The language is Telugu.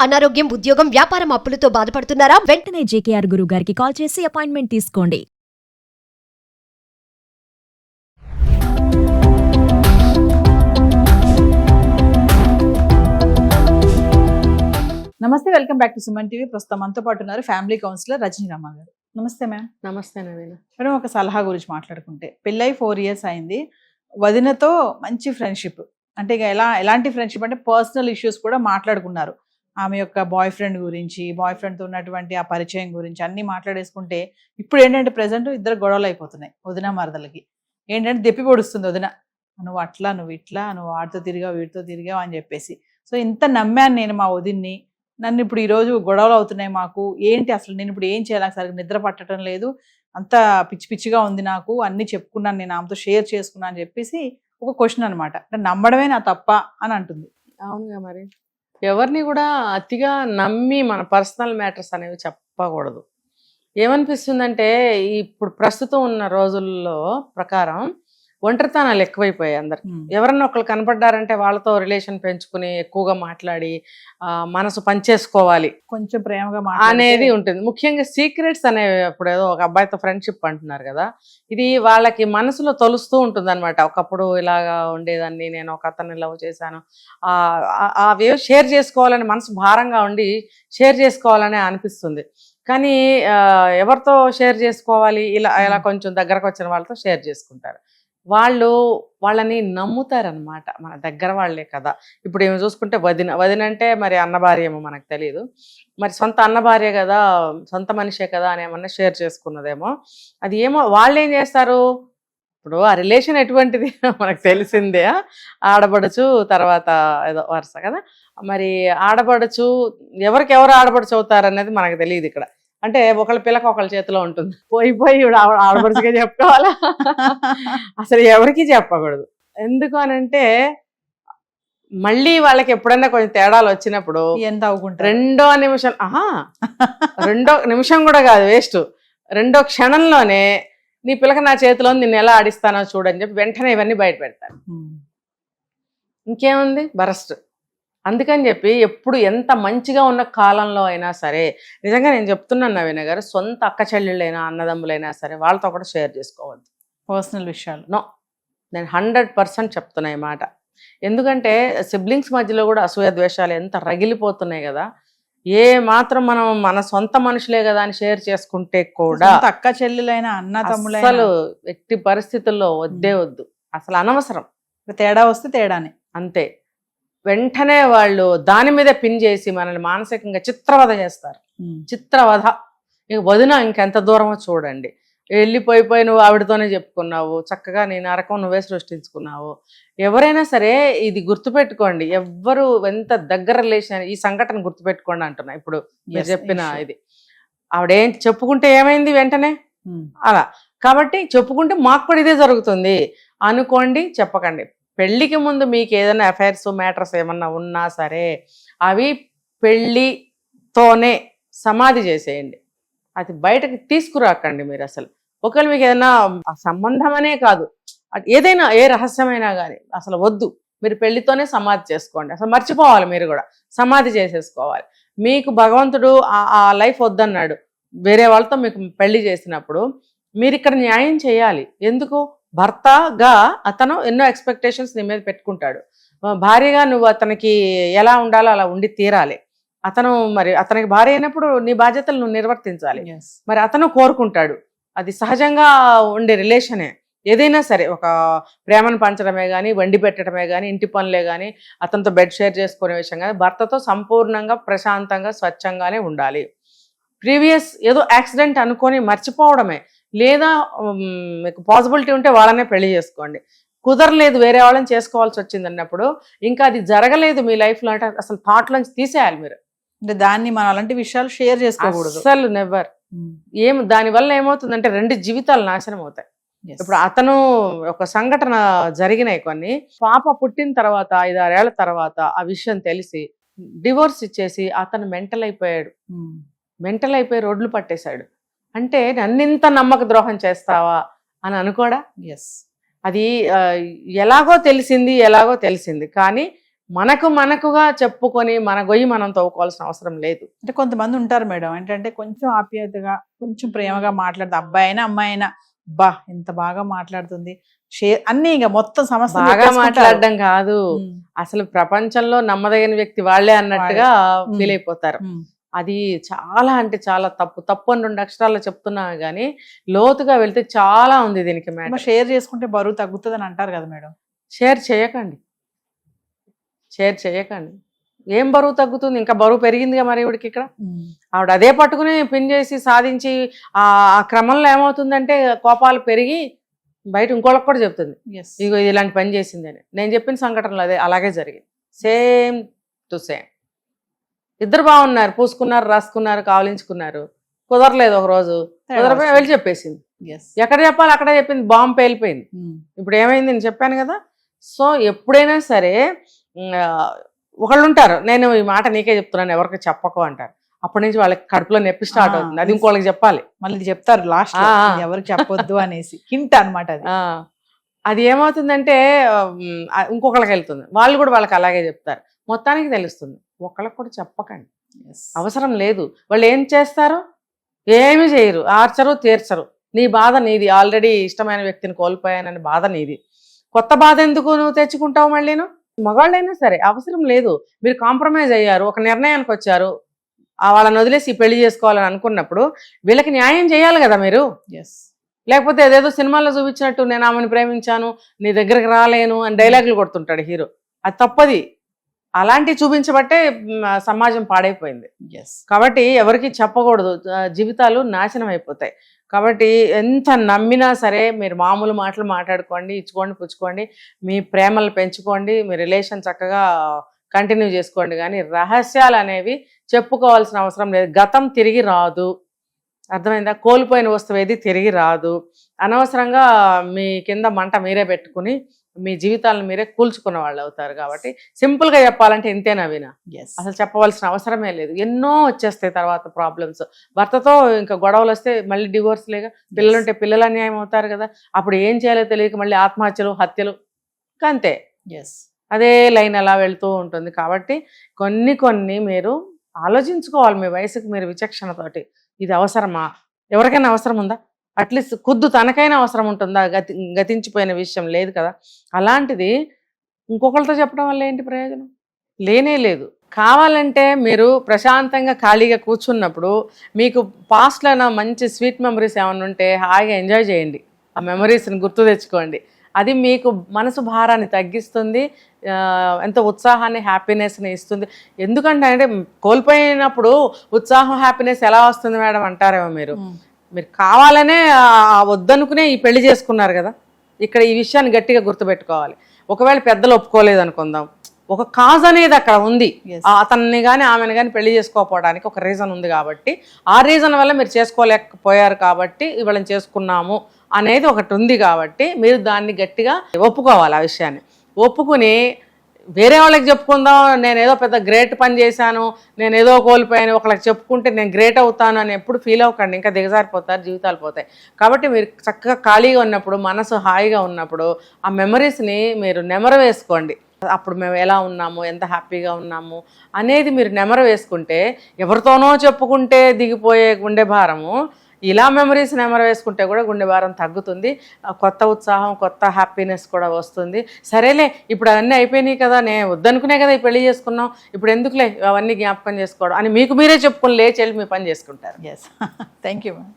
అనారోగ్యం, ఉద్యోగం, వ్యాపారం అప్పులతో బాధపడుతున్నారా? వెంటనే జేకేఆర్ గురువు గారికి కాల్ చేసి అపాయింట్మెంట్ తీసుకోండి. నమస్తే, welcome back to Suman TV. ప్రస్తుతం మనతో పాటు ఉన్నారు ఫ్యామిలీ కౌన్సిలర్ రజనీ రమ గారు. నమస్తే మ్యామ్. నమస్తే నవీన. మేడం, ఒక సలహా గురించి మాట్లాడుకుంటే, పెళ్ళై 4 years అయింది, వదినతో మంచి ఫ్రెండ్షిప్, అంటే ఇక ఎలాంటి ఫ్రెండ్షిప్ అంటే పర్సనల్ ఇష్యూస్ కూడా మాట్లాడుకున్నారు. ఆమె యొక్క బాయ్ ఫ్రెండ్ గురించి, బాయ్ ఫ్రెండ్తో ఉన్నటువంటి ఆ పరిచయం గురించి అన్నీ మాట్లాడేసుకుంటే, ఇప్పుడు ఏంటంటే ప్రజెంట్ ఇద్దరు గొడవలు అయిపోతున్నాయి. వదిన మరదలకి ఏంటంటే దెప్పి పొడుస్తుంది వదిన, నువ్వు అట్లా, నువ్వు ఇట్లా, నువ్వు వాడితో తిరిగావు, వీటితో తిరిగావు అని చెప్పేసి. సో ఇంత నమ్మాను నేను మా వదిన్ని, నన్ను ఇప్పుడు ఈరోజు గొడవలు అవుతున్నాయి మాకు, ఏంటి అసలు నేను ఇప్పుడు ఏం చేయాలి, సరిగ్గా నిద్ర పట్టడం లేదు, అంతా పిచ్చి పిచ్చిగా ఉంది నాకు, అన్నీ చెప్పుకున్నాను, నేను ఆమెతో షేర్ చేసుకున్నాను అని చెప్పేసి ఒక క్వశ్చన్ అనమాట. అంటే నమ్మడమే నా తప్ప అని అంటుంది. అవునుగా, మరి ఎవరిని కూడా అతిగా నమ్మి మన పర్సనల్ మ్యాటర్స్ అనేవి చెప్పకూడదు. ఏమనిపిస్తుందంటే ఇప్పుడు ప్రస్తుతం ఉన్న రోజుల్లో ప్రకారం ఒంటరితనాలు ఎక్కువైపోయాయి అందరికి. ఎవరన్నా ఒకళ్ళు కనపడ్డారంటే వాళ్ళతో రిలేషన్ పెంచుకుని ఎక్కువగా మాట్లాడి మనసు పంచేసుకోవాలి, కొంచెం ప్రేమగా అనేది ఉంటుంది. ముఖ్యంగా సీక్రెట్స్ అనేవి, ఇప్పుడు ఏదో ఒక అబ్బాయితో ఫ్రెండ్షిప్ అంటున్నారు కదా, ఇది వాళ్ళకి మనసులో తొలుస్తూ ఉంటుంది అనమాట. ఒకప్పుడు ఇలాగా ఉండేదాన్ని, నేను ఒక అతన్ని లవ్ చేశాను, అవి షేర్ చేసుకోవాలని మనసు భారంగా ఉండి షేర్ చేసుకోవాలని అనిపిస్తుంది. కానీ ఎవరితో షేర్ చేసుకోవాలి, ఇలా కొంచెం దగ్గరకు వచ్చిన వాళ్ళతో షేర్ చేసుకుంటారు. వాళ్ళని నమ్ముతారనమాట, మన దగ్గర వాళ్ళే కదా. ఇప్పుడు ఏమి చూసుకుంటే వదిన అంటే మరి అన్న భార్య ఏమో మనకు తెలియదు, మరి సొంత అన్న భార్య కదా, సొంత మనిషే కదా అని ఏమన్నా షేర్ చేసుకున్నదేమో. అది ఏమో వాళ్ళు ఏం చేస్తారు, ఇప్పుడు ఆ రిలేషన్ ఎటువంటిది మనకు తెలిసిందే. ఆడబడుచు తర్వాత ఏదో వరుస కదా, మరి ఆడబడుచు ఎవరికెవరు ఆడబడుచు అవుతారు అనేది మనకు తెలియదు ఇక్కడ. అంటే ఒకళ్ళ పిల్లక ఒకళ్ళ చేతిలో ఉంటుంది. పోయి ఆడపడుచుగా చెప్పుకోవాలా, అసలు ఎవరికి చెప్పకూడదు. ఎందుకు అనంటే మళ్ళీ వాళ్ళకి ఎప్పుడైనా కొంచెం తేడాలు వచ్చినప్పుడు ఎంత అవుకుంటారు, రెండో నిమిషం కూడా కాదు వేస్ట్, రెండో క్షణంలోనే నీ పిల్లక నా చేతిలో నిన్ను ఎలా ఆడిస్తానో చూడని చెప్పి వెంటనే ఇవన్నీ బయట పెడతారు. ఇంకేముంది, బరస్ట్. అందుకని చెప్పి ఎప్పుడు ఎంత మంచిగా ఉన్న కాలంలో అయినా సరే, నిజంగా నేను చెప్తున్నాను నవీన గారు, సొంత అక్క చెల్లెళ్ళైనా అన్నదమ్ములైనా సరే వాళ్ళతో కూడా షేర్ చేసుకోవద్దు పర్సనల్ విషయాలు. నో, నేను 100% చెప్తున్నా ఈ మాట. ఎందుకంటే సిబ్లింగ్స్ మధ్యలో కూడా అసూయ ద్వేషాలు ఎంత రగిలిపోతున్నాయి కదా. ఏ మాత్రం మనం మన సొంత మనుషులే కదా అని షేర్ చేసుకుంటే కూడా అక్క చెల్లెలైనా అన్న తమ్ముళ్ళైనా అసలు ఎట్టి పరిస్థితుల్లో వద్దు, అసలు అనవసరం. తేడా వస్తే తేడానే, అంతే. వెంటనే వాళ్ళు దాని మీద పిన్ చేసి మనల్ని మానసికంగా చిత్రవధ చేస్తారు. చిత్రవధ. ఇక వదిన ఇంకెంత దూరమో చూడండి. వెళ్ళిపోయి నువ్వు ఆవిడతోనే చెప్పుకున్నావు, చక్కగా నీ నరకం నువ్వే సృష్టించుకున్నావు. ఎవరైనా సరే ఇది గుర్తుపెట్టుకోండి, ఎవ్వరు ఎంత దగ్గర రిలేషన్, ఈ సంఘటన గుర్తుపెట్టుకోండి అంటున్నా. ఇప్పుడు మీరు చెప్పిన ఇది ఆవిడేం చెప్పుకుంటే ఏమైంది వెంటనే అలా. కాబట్టి చెప్పుకుంటే మాకు కూడా ఇదే జరుగుతుంది అనుకోండి, చెప్పకండి. పెళ్ళికి ముందు మీకు ఏదైనా అఫైర్స్ మ్యాటర్స్ ఏమన్నా ఉన్నా సరే అవి పెళ్ళితోనే సమాధి చేసేయండి, అది బయటకు తీసుకురాకండి మీరు అసలు. ఒకవేళ మీకు ఏదైనా సంబంధం అనే కాదు, ఏదైనా ఏ రహస్యమైనా కానీ అసలు వద్దు, మీరు పెళ్లితోనే సమాధి చేసుకోండి. అసలు మర్చిపోవాలి, మీరు కూడా సమాధి చేసేసుకోవాలి. మీకు భగవంతుడు ఆ లైఫ్ వద్దన్నాడు, వేరే వాళ్ళతో మీకు పెళ్లి చేసినప్పుడు మీరు ఇక్కడ న్యాయం చేయాలి. ఎందుకు, భర్తగా అతను ఎన్నో ఎక్స్పెక్టేషన్స్ నీ మీద పెట్టుకుంటాడు, భార్యగా నువ్వు అతనికి ఎలా ఉండాలో అలా ఉండి తీరాలి. అతనికి భార్య అయినప్పుడు నీ బాధ్యతలు నువ్వు నిర్వర్తించాలి. మరి అతను కోరుకుంటాడు, అది సహజంగా ఉండే రిలేషనే. ఏదైనా సరే, ఒక ప్రేమను పంచడమే కానీ, వండి పెట్టడమే కానీ, ఇంటి పనులే కానీ, అతనితో బెడ్ షేర్ చేసుకునే విషయం కానీ, భర్తతో సంపూర్ణంగా ప్రశాంతంగా స్వచ్ఛంగానే ఉండాలి. ప్రీవియస్ ఏదో యాక్సిడెంట్ అనుకొని మర్చిపోవడమే, లేదా మీకు పాసిబిలిటీ ఉంటే వాళ్ళనే పెళ్లి చేసుకోండి. కుదరలేదు, వేరే వాళ్ళని చేసుకోవాల్సి వచ్చింది అన్నప్పుడు, ఇంకా అది జరగలేదు మీ లైఫ్లో అంటే అసలు థాట్లోంచి తీసేయాలి మీరు. అంటే దాన్ని మనం అలాంటి విషయాలు షేర్ చేసుకోకూడదు అసలు, నెవర్. దానివల్ల ఏమవుతుందంటే 2 జీవితాలు నాశనం అవుతాయి. ఇప్పుడు అతను ఒక సంఘటన జరిగినాయి కొన్ని, పాప పుట్టిన తర్వాత 5-6 ఏళ్ల తర్వాత ఆ విషయం తెలిసి డివోర్స్ ఇచ్చేసి అతను మెంటల్ అయిపోయి రోడ్లు పట్టేశాడు. అంటే నన్నింత నమ్మక ద్రోహం చేస్తావా అని అనుకోడా. అది ఎలాగో తెలిసింది కానీ మనకుగా చెప్పుకొని మన గొయ్యి మనం తవ్వుకోవాల్సిన అవసరం లేదు. అంటే కొంతమంది ఉంటారు మేడం, ఏంటంటే కొంచెం ఆప్యాయతగా కొంచెం ప్రేమగా మాట్లాడుతుంది, అబ్బాయి అయినా అమ్మాయి అయినా, బా ఎంత బాగా మాట్లాడుతుంది, షేర్ అన్ని ఇంకా మొత్తం సమస్య బాగా మాట్లాడడం కాదు, అసలు ప్రపంచంలో నమ్మదగిన వ్యక్తి వాళ్ళే అన్నట్టుగా ఫీల్ అయిపోతారు. అది చాలా అంటే చాలా తప్పు అని 2 అక్షరాల్లో చెప్తున్నా గానీ లోతుగా వెళ్తే చాలా ఉంది దీనికి మేడం. షేర్ చేసుకుంటే బరువు తగ్గుతుంది అని అంటారు కదా మేడం. షేర్ చేయకండి. ఏం బరువు తగ్గుతుంది? ఇంకా బరువు పెరిగిందిగా మరి ఇవిడికి. ఇక్కడ ఆవిడ అదే పట్టుకుని పిన్ చేసి సాధించి ఆ క్రమంలో ఏమవుతుందంటే కోపాలు పెరిగి బయట ఇంకోళ్ళకి కూడా చెప్తుంది, ఇగో ఇలాంటి పని చేసింది అని. నేను చెప్పిన సంఘటనలు అలాగే జరిగింది, సేమ్ టు సేమ్. ఇద్దరు బాగున్నారు, పూసుకున్నారు, రాసుకున్నారు, కావలించుకున్నారు, కుదరలేదు. ఒక రోజు కుదరపోయి వెళ్ళి చెప్పేసింది. ఎక్కడ చెప్పాలి అక్కడ చెప్పింది, బాంబు పేలిపోయింది. ఇప్పుడు ఏమైంది నేను చెప్పాను కదా. సో ఎప్పుడైనా సరే ఒకళ్ళు ఉంటారు, నేను ఈ మాట నీకే చెప్తున్నాను ఎవరికి చెప్పకు అంటారు. అప్పటి నుంచి వాళ్ళకి కడుపులో నొప్పి స్టార్ట్ అవుతుంది, అది ఇంకోళ్ళకి చెప్పాలి. మళ్ళీ చెప్తారు లాస్ట్ ఎవరికి చెప్పొద్దు అనేసి హింట్ అనమాట అది. అది ఏమవుతుందంటే ఇంకొకళ్ళకి వెళ్తుంది, వాళ్ళు కూడా వాళ్ళకి అలాగే చెప్తారు, మొత్తానికి తెలుస్తుంది. ఒకళ్ళకి కూడా చెప్పకండి, అవసరం లేదు. వాళ్ళు ఏం చేస్తారు? ఏమి చేయరు, ఆర్చరు, తీర్చరు. నీ బాధ నీది, ఆల్రెడీ ఇష్టమైన వ్యక్తిని కోల్పోయానని బాధ నీది. కొత్త బాధ ఎందుకు నువ్వు తెచ్చుకుంటావు? మళ్ళీను మగాళ్ళైనా సరే అవసరం లేదు. మీరు కాంప్రమైజ్ అయ్యారు, ఒక నిర్ణయానికి వచ్చారు, వాళ్ళని వదిలేసి పెళ్లి చేసుకోవాలని అనుకున్నప్పుడు వీళ్ళకి న్యాయం చేయాలి కదా మీరు. లేకపోతే ఏదేదో సినిమాల్లో చూపించినట్టు నేను ఆమెను ప్రేమించాను, నీ దగ్గరికి రాలేను అని డైలాగులు కొడుతుంటాడు హీరో. అది తప్పది. అలాంటివి చూపించబట్టే సమాజం పాడైపోయింది. కాబట్టి ఎవరికి చెప్పకూడదు, జీవితాలు నాశనం అయిపోతాయి. కాబట్టి ఎంత నమ్మినా సరే మీరు మామూలు మాటలు మాట్లాడుకోండి, ఇచ్చుకోండి, పుచ్చుకోండి, మీ ప్రేమలు పెంచుకోండి, మీ రిలేషన్ చక్కగా కంటిన్యూ చేసుకోండి. కానీ రహస్యాలు అనేవి చెప్పుకోవాల్సిన అవసరం లేదు. గతం తిరిగి రాదు, అర్థమైందా? కోల్పోయిన వస్తువు ఏది తిరిగి రాదు. అనవసరంగా మీ కింద మంట మీరే పెట్టుకుని మీ జీవితాలను మీరే కూల్చుకున్న వాళ్ళు అవుతారు. కాబట్టి సింపుల్గా చెప్పాలంటే ఇంతేనా వినా, అసలు చెప్పవలసిన అవసరమే లేదు. ఎన్నో వచ్చేస్తాయి తర్వాత ప్రాబ్లమ్స్. భర్తతో ఇంకా గొడవలు వస్తే మళ్ళీ డివోర్స్ లేక, పిల్లలుంటే పిల్లలు అన్యాయం అవుతారు కదా, అప్పుడు ఏం చేయాలో తెలియక మళ్ళీ ఆత్మహత్యలు, హత్యలు, అంతే. అదే లైన్ అలా వెళ్తూ ఉంటుంది. కాబట్టి కొన్ని మీరు ఆలోచించుకోవాలి. మీ వయసుకు మీరు విచక్షణతోటి, ఇది అవసరమా? ఎవరికైనా అవసరం ఉందా? అట్లీస్ట్ ఖుద్దు తనకైనా అవసరం ఉంటుందా? గతించిపోయిన విషయం లేదు కదా. అలాంటిది ఇంకొకరితో చెప్పడం వల్ల ఏంటి ప్రయోజనం? లేనే లేదు. కావాలంటే మీరు ప్రశాంతంగా ఖాళీగా కూర్చున్నప్పుడు మీకు పాస్ట్లో మంచి స్వీట్ మెమరీస్ ఏమైనా ఉంటే హాయిగా ఎంజాయ్ చేయండి, ఆ మెమరీస్ని గుర్తు తెచ్చుకోండి. అది మీకు మనసు భారాన్ని తగ్గిస్తుంది, ఎంతో ఉత్సాహాన్ని, హ్యాపీనెస్ని ఇస్తుంది. ఎందుకంటే అంటే కోల్పోయినప్పుడు ఉత్సాహం, హ్యాపీనెస్ ఎలా వస్తుంది మేడం అంటారేమో మీరు. మీరు కావాలనే వద్దనుకునే ఈ పెళ్లి చేసుకున్నారు కదా. ఇక్కడ ఈ విషయాన్ని గట్టిగా గుర్తుపెట్టుకోవాలి. ఒకవేళ పెద్దలు ఒప్పుకోలేదు అనుకుందాం, ఒక కాజ్ అనేది అక్కడ ఉంది. అతన్ని కానీ ఆమెను కానీ పెళ్లి చేసుకోకపోవడానికి ఒక రీజన్ ఉంది. కాబట్టి ఆ రీజన్ వల్ల మీరు చేసుకోలేకపోయారు కాబట్టి ఇవాళని చేసుకున్నాము అనేది ఒకటి ఉంది. కాబట్టి మీరు దాన్ని గట్టిగా ఒప్పుకోవాలి. ఆ విషయాన్ని ఒప్పుకుని వేరే వాళ్ళకి చెప్పుకుందాం, నేను ఏదో పెద్ద గ్రేట్ పని చేశాను, నేను ఏదో కోల్పోయాను, ఒకళ్ళకి చెప్పుకుంటే నేను గ్రేట్ అవుతాను అని ఎప్పుడు ఫీల్ అవ్వకండి, ఇంకా దిగజారిపోతారు, జీవితాలు పోతాయి. కాబట్టి మీరు చక్కగా ఖాళీగా ఉన్నప్పుడు, మనసు హాయిగా ఉన్నప్పుడు ఆ మెమరీస్ని మీరు నెమరు వేసుకోండి. అప్పుడు మేము ఎలా ఉన్నాము, ఎంత హ్యాపీగా ఉన్నాము అనేది మీరు నెమరు వేసుకుంటే, ఎవరితోనో చెప్పుకుంటే దిగిపోయే గుండె భారము ఇలా మెమరీస్ నెమరు వేసుకుంటే కూడా గుండె భారం తగ్గుతుంది. కొత్త ఉత్సాహం, కొత్త హ్యాపీనెస్ కూడా వస్తుంది. సరేలే ఇప్పుడు అవన్నీ అయిపోయినాయి కదా, నేను వద్దనుకునే కదా ఈ పెళ్లి చేసుకున్నాం, ఇప్పుడు ఎందుకులే అవన్నీ జ్ఞాపకం చేసుకోవడం అని మీకు మీరే చెప్పుకొని లేచి వెళ్ళి మీ పని చేసుకుంటారు. Thank you ma'am.